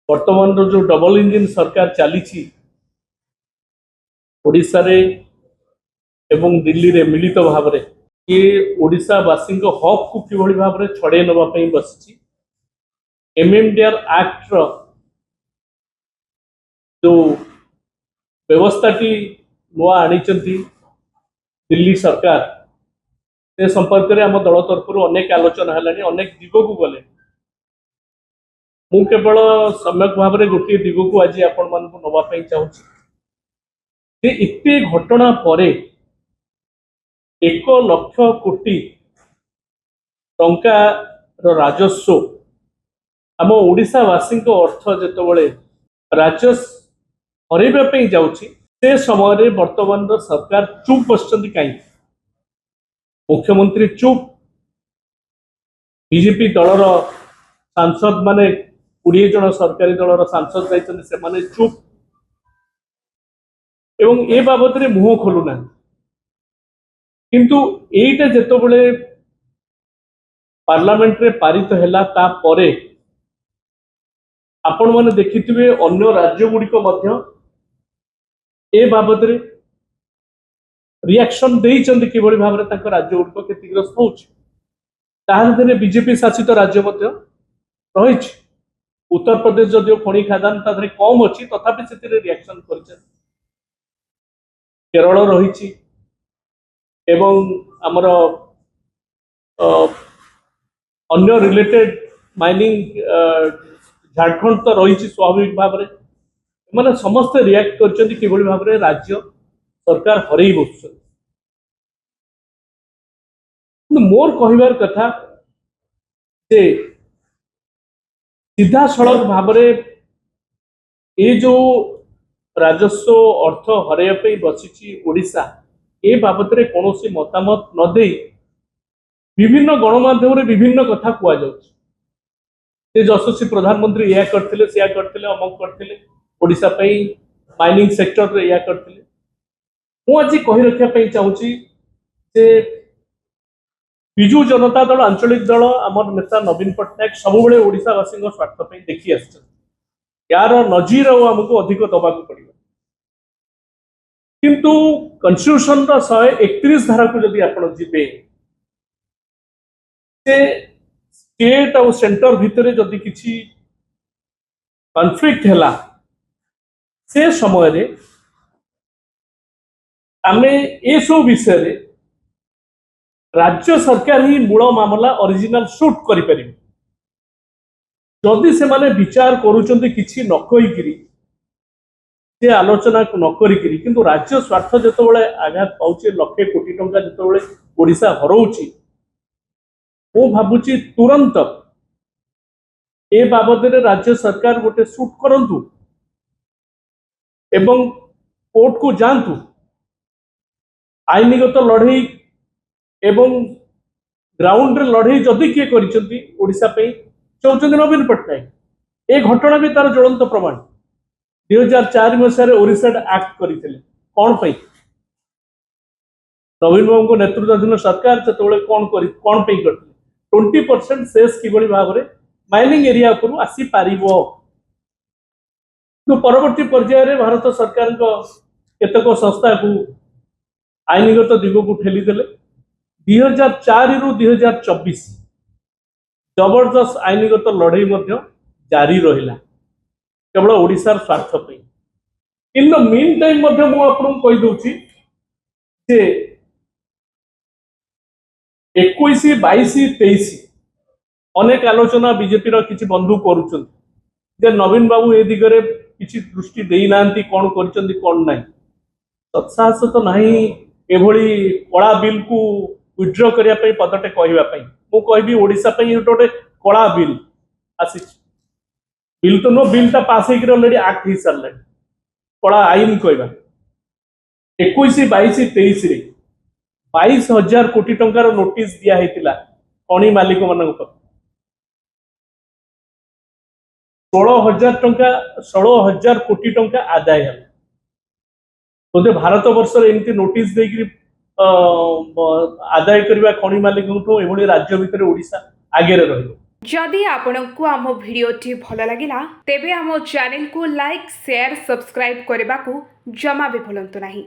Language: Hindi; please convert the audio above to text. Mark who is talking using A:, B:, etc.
A: वर्तमान जो डबल इंजिन सरकार चली ओडिशा रे एवं दिल्ली रे मिलित भाव में ये ओडिशावासी हक को किभली भाव में छड़े नापी बसी एमएमडीआर एक्ट रो जो व्यवस्था नुआ आनी दिल्ली सरकार से संपर्क में आम दल तरफ अनेक आलोचना है अनेक दिग को गले मु केवल सम्यक भाव में गोटे दिग को आज आपण मान नवाई चाहूँगी इतने घटना पर 1 लाख कोटी टंकार राजस्व आम ओडिशावासी अर्थ जितेबाला राजस्व हरैवाई जाऊँगी से समय वर्तमान सरकार चुप बसती कहीं मुख्यमंत्री चुप बीजेपी दलर सांसद माने 20 जन सरकारी दलर सांसद जाइए चुप एवं ए बाबद रे मुह खोलुना किंतु एटा जेतबेले पार्लियामेंट रे पारित हैला ता परे आपण माने देखिथिबे अन्य राज्य गुडी को मध्य ए बाबद रे रिएक्शन देइचंदी किबळी भाबरे तांको राज्य गुडी को क्षतिग्रस्त होउछि ताहार बीजेपी शासित राज्य मध्य रहिछि उत्तर प्रदेश जदियो खणी खादान तादरे कम अछि तथापि सेतिरे रिएक्शन करछन केरल रही एवं आमर अन्य रिलेटेड माइनिंग झारखंड तो रही स्वाभाविक भाव में मैंने समस्ते रिएक्ट कर भाव में राज्य सरकार हरई बस मोर कहबार कथा जे सीधा सड़क भाव में ये जो राजस्व अर्थ हरैया बसी ओडिशा ए बाबद रे कौन मतामत न दे विभिन्न गणमाध्यम विभिन्न कथा कहुचे यशस्वी प्रधानमंत्री या करते से करते अमक करते ओडिशा माइनिंग सेक्टर रे या करते मुझे कही रखापी चाहूँगी जे विजु जनता दल आंचलिक दल आमर नेता नवीन पट्टनायक सब ओडिशावासी स्वार्थ देखी आस यार नजीर आमको अधिक दबा पड़ो किंतु कन्स्टिट्यूशन 131 धारा को जदि आप जीवे स्टेट और सेंटर भितर जदि किसी कॉन्फ्लिक्ट है से समय आमे ए सब विषय राज्य सरकार ही मूल मामला ओरिजिनल शूट करें जदि से माने विचार करुचंती किछि न कहिकिरी से आलोचना न करिकिरी किंतु राज्य स्वार्थ जेतबेले आघात पाउचे लक्षे कोटी टंका जेतबेले ओडिशा हरौची वो भाबुची तुरंत ए बाबद रे राज्य सरकार गोटे शूट करंतु एवं कोर्ट को जानतु आईनगत लड़ई एवं ग्राउंड रे लड़ई जदि किए करिसंती ओडिशा पे चाहते नवीन पट्टनायक ए घटना भी तार ज्वलंत प्रमाण 2004 मसीह ओडिशा एक्ट करते कौन नवीन बाबू को नेतृत्वाधीन सरकार से कौन करते 20% सेस किभली भाव में माइनिंग एरिया उपरू आसी पारिबो तो परवर्ती पर्यायर भारत सरकार केतक संस्था को आईनगत दिग को ठेलीदेले 2004 रु 2024 जबरदस्त आईनगत लड़ई जारी रहा केवल ओडिशार स्वार्थ इन द मीन टाइम कहीदे 21, 22, 23 अनेक आलोचना बीजेपी किसी बंधु कर नवीन बाबू ए दिगरे किसी दृष्टि देना कौन कर तत्साहस तो नहीं एभली कला बिल को विड्र करने पदटे कहवाई मु कहि ओडिशा गोटे कला बिल आसी बिल तो नो बिलटा पास ऑलरेडी एक्ट हो सारे कला आईन कहवा 21, 22, 23 रे 22,000 कोटी टंकार नोटिस दिया खनि मालिक मान 16,000 कोटी टंका आदाय है बोधे भारत वर्ष एमती नोटिस देकर आदाय करने खनि मालिक राज्य भितर ओडिशा आगे रही
B: जदि आपंक आम भिडी भल लगा तेब आम चैनल को लाइक शेयर सब्सक्राइब करने को जमा भी भूलु नहीं।